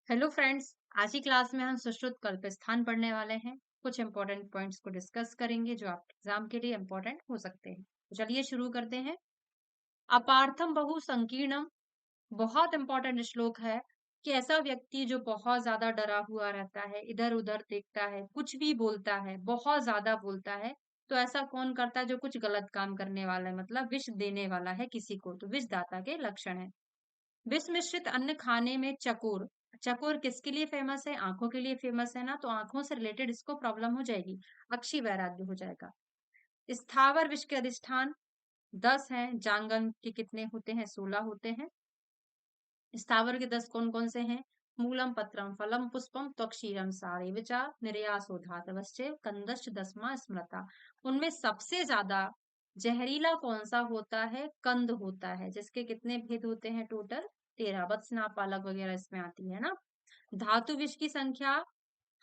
Hello friends. आज की class में हम सुश्रुत कल्प स्थान पढ़ने वाले हैं। कुछ इंपॉर्टेंट पॉइंट्स को डिस्कस करेंगे जो आपके एग्जाम के लिए इंपॉर्टेंट हो सकते हैं। तो चलिए शुरू करते हैं। अपार्थम बहु संकीर्णम बहुत इंपॉर्टेंट श्लोक है कि ऐसा व्यक्ति जो बहुत ज्यादा डरा हुआ रहता है, इधर उधर देखता है, कुछ भी बोलता है, बहुत ज्यादा बोलता है, तो ऐसा कौन करता है जो कुछ गलत काम करने वाला है, मतलब विष देने वाला है किसी को, तो विष दाता के लक्षण है। विष मिश्रित अन्न खाने में चकोर। चकोर किसके लिए फेमस है? आंखों के लिए फेमस है ना, तो आंखों से रिलेटेड इसको प्रॉब्लम हो जाएगी, अक्षी वैराग्य हो जाएगा। स्थावर विष के अधिष्ठान 10 हैं। जांगन के कितने होते हैं? 16 होते हैं। स्थावर के 10 कौन कौन से हैं? मूलम, पत्रम, फलम, पुष्पम, त्वक्षीरम, सारे विचा, निर्यासो धातवश्च, कंदश्च, दसमा स्मृता। उनमें सबसे ज्यादा जहरीला कौन सा होता है? कंद होता है, जिसके कितने भेद होते हैं? टोटल 13। वत्सना, पालक वगैरह इसमें आती है ना। धातु विष की संख्या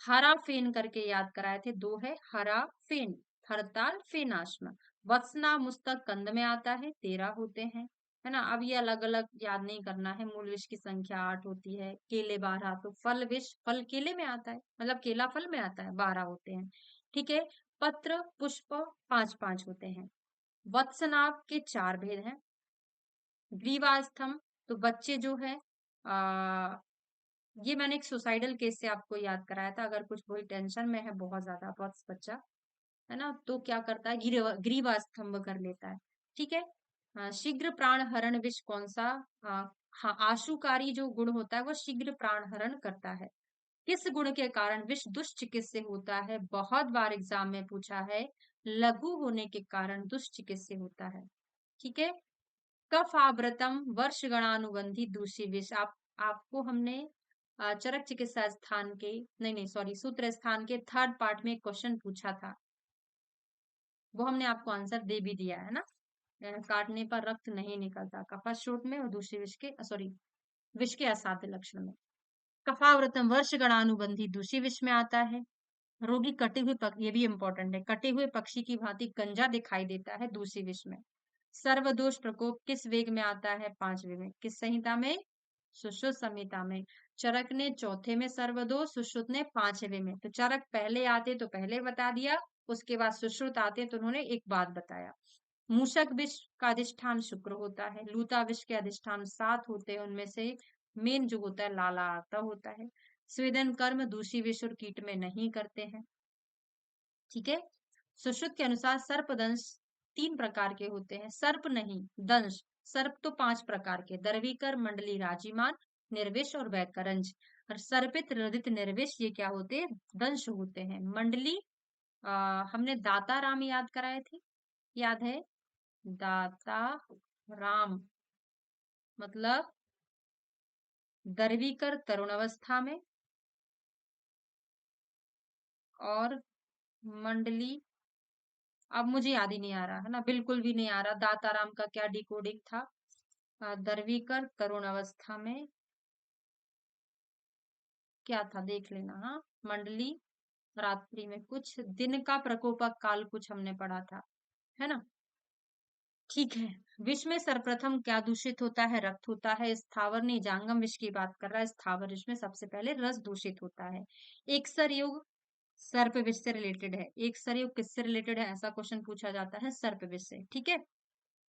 हरा फेन करके याद कराए थे, 2 है। हरा फेन, हड़ताल, फेनाश्म। वत्सना मुस्तक कंद में आता है, 13 होते हैं, है ना। अब ये अलग अलग याद नहीं करना है। मूल विष की संख्या 8 होती है। केले 12। तो फल विष, फल केले में आता है, मतलब केला फल में आता है, 12 होते हैं। ठीक है। पत्र पुष्प 5 5 होते हैं। वत्सनाभ के 4 भेद हैं। ग्रीवास्थम, तो बच्चे जो है, आ, ये मैंने एक सुसाइडल केस से आपको याद कराया था। अगर कुछ कोई टेंशन में है बहुत ज्यादा, बहुत बच्चा, है ना, तो क्या करता है? ग्रीवा स्तंभ कर लेता है। ठीक है। शीघ्र प्राण हरण विष कौन सा? हाँ, आशुकारी जो गुण होता है वो शीघ्र प्राण हरण करता है। किस गुण के कारण विष दुष्चिकित्स्य होता है? बहुत बार एग्जाम में पूछा है। लघु होने के कारण दुष्चिकित्स्य होता है। ठीक है। कफ आवृतम वर्ष गणानुबंधी दूषी विष। आपको हमने चरक चिकित्सा स्थान के, नहीं नहीं सॉरी, सूत्र स्थान के थर्ड पार्ट में एक क्वेश्चन पूछा था, वो हमने आपको आंसर दे भी दिया है ना। काटने पर रक्त नहीं निकलता, कफाशोथ में, और दूसरी विष के, सॉरी, विष के असाध्य लक्षण में। कफावृतम वर्ष गणानुबंधी दूसरी विष में आता है। रोगी कटे हुए ये भी इंपॉर्टेंट है, कटे हुए पक्षी की भांति गंजा दिखाई देता है, दूसरी विष में। सर्वदोष प्रकोप किस वेग में आता है? 5वें में। किस संहिता में? सुश्रुत संहिता में। चरक ने चौथे में सर्वदोष, सुश्रुत ने 5वें में। तो चरक पहले आते तो पहले बता दिया, उसके बाद सुश्रुत आते तो उन्होंने एक बात बताया। मूषक विष का अधिष्ठान शुक्र होता है। लूता विष के अधिष्ठान 7 होते हैं, उनमें से मेन जो होता है लाला आता होता है। स्वेदन कर्म दूषी विष और कीट में नहीं करते हैं। ठीक है। सुश्रुत के अनुसार सर्प दंश 3 प्रकार के होते हैं। सर्प नहीं, दंश। सर्प तो 5 प्रकार के, दर्वीकर, मंडली, राजीमान, निर्विष और वैकरंज। और सर्पित, रदित, निर्विष, ये क्या होते हैं? दंश होते हैं। मंडली, हमने दाता राम याद कराए थे, याद है? दाता राम मतलब दर्वीकर तरुण अवस्था में, और मंडली, अब मुझे याद ही नहीं आ रहा है ना, बिल्कुल भी नहीं आ रहा दाताराम का क्या डिकोडिंग था। दरवीकर तरुण अवस्था में क्या था, देख लेना। हाँ, मंडली रात्रि में, कुछ दिन का प्रकोपक काल कुछ हमने पढ़ा था, है ना। ठीक है। विष में सर्वप्रथम क्या दूषित होता है? रक्त होता है। स्थावर नहीं, जांगम विष की बात कर रहा है। स्थावर विष में सबसे पहले रस दूषित होता है। एक सरयुग सर्प विष से रिलेटेड है। एक सरयुग किससे रिलेटेड है? ऐसा क्वेश्चन पूछा जाता है सर्प विष से। ठीक है।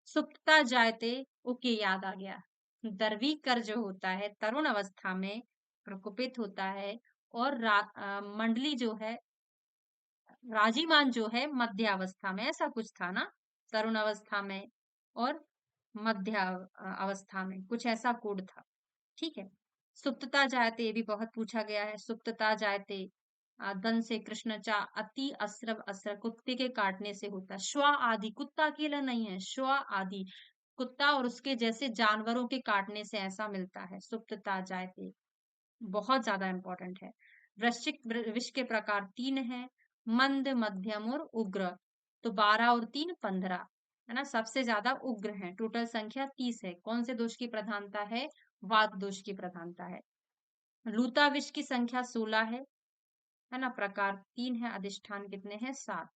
सुप्ता जायते, ओके याद आ गया। दर्वीकर जो होता है तरुण अवस्था में प्रकोपित होता है, और मंडली जो है, राजीमान जो है मध्यावस्था में, ऐसा कुछ था ना, तरुण अवस्था में और मध्य अवस्था में, कुछ ऐसा कोड था। ठीक है। सुप्तता जायते, ये भी बहुत पूछा गया है। सुप्तता जायते दन से कृष्णचा अति अस्रव, अस्र कुत्ते के काटने से होता है। श्वा आदि, कुत्ता अकेला नहीं है, श्वा आदि कुत्ता और उसके जैसे जानवरों के काटने से ऐसा मिलता है। सुप्तता जायते बहुत ज्यादा इंपॉर्टेंट है। वृश्चिक विष के प्रकार 3 हैं, मंद, मध्यम और उग्र। तो 12 और 3 15, है ना। सबसे ज्यादा उग्र है, टोटल संख्या 30 है। कौन से दोष की प्रधानता है? वात दोष की प्रधानता है। लूता विष की संख्या 16 है ना। प्रकार 3 है, अधिष्ठान कितने हैं? 7।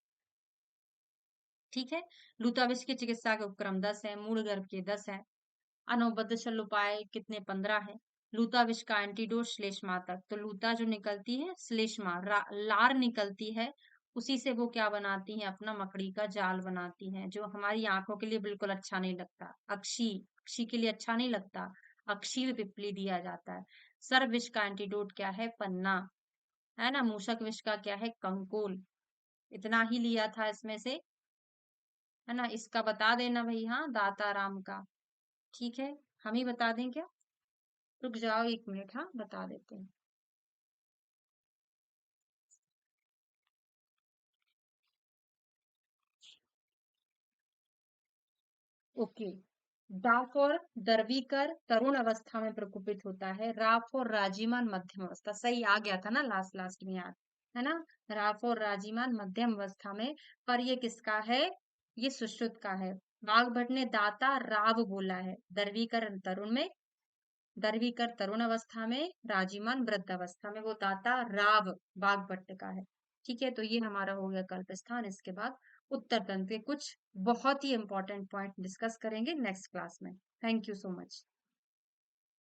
ठीक है। लूता विष की चिकित्सा के उपक्रम 10 है, मूल गर्भ के 10 है। अनवबद्ध शल्य उपाय कितने? 15 है। लूता विष का एंटीडोट श्लेष्मातक, तो लूता जो निकलती है श्लेष्मा लार निकलती है, उसी से वो क्या बनाती है, अपना मकड़ी का जाल बनाती हैं, जो हमारी आंखों के लिए बिल्कुल अच्छा नहीं लगता। अक्षी, अक्षी के लिए अच्छा नहीं लगता, अक्षीर पिपली दिया जाता है। सर्प विष का एंटीडोट क्या है, पन्ना, है ना। मूषक विष का क्या है, कंकोल। इतना ही लिया था इसमें से, है ना। इसका बता देना भाई, हाँ, दाता राम का। ठीक है, हम ही बता दें क्या? रुक जाओ 1 मिनट, हाँ बता देते हैं। ओके। डाफ और दर्वीकर तरुण अवस्था में प्रकोपित होता है। राफ और राजीमान मध्यम अवस्था, सही आ गया था ना लास्ट लास्ट में यार, है ना। राफ और राजीमान मध्यम अवस्था में, पर ये किसका है, ये सुश्रुत का है। वाग्भट ने दाता राव बोला है। दर्वीकर तरुण में, दर्वीकर तरुण अवस्था में, राजीमान वृद्ध अवस्था में, वो दाता राव वाग्भट का है। ठीक है, तो ये हमारा हो गया कल्प स्थान। इसके बाद उत्तर तंत्र के कुछ बहुत ही इंपॉर्टेंट पॉइंट डिस्कस करेंगे नेक्स्ट क्लास में। Thank you so much.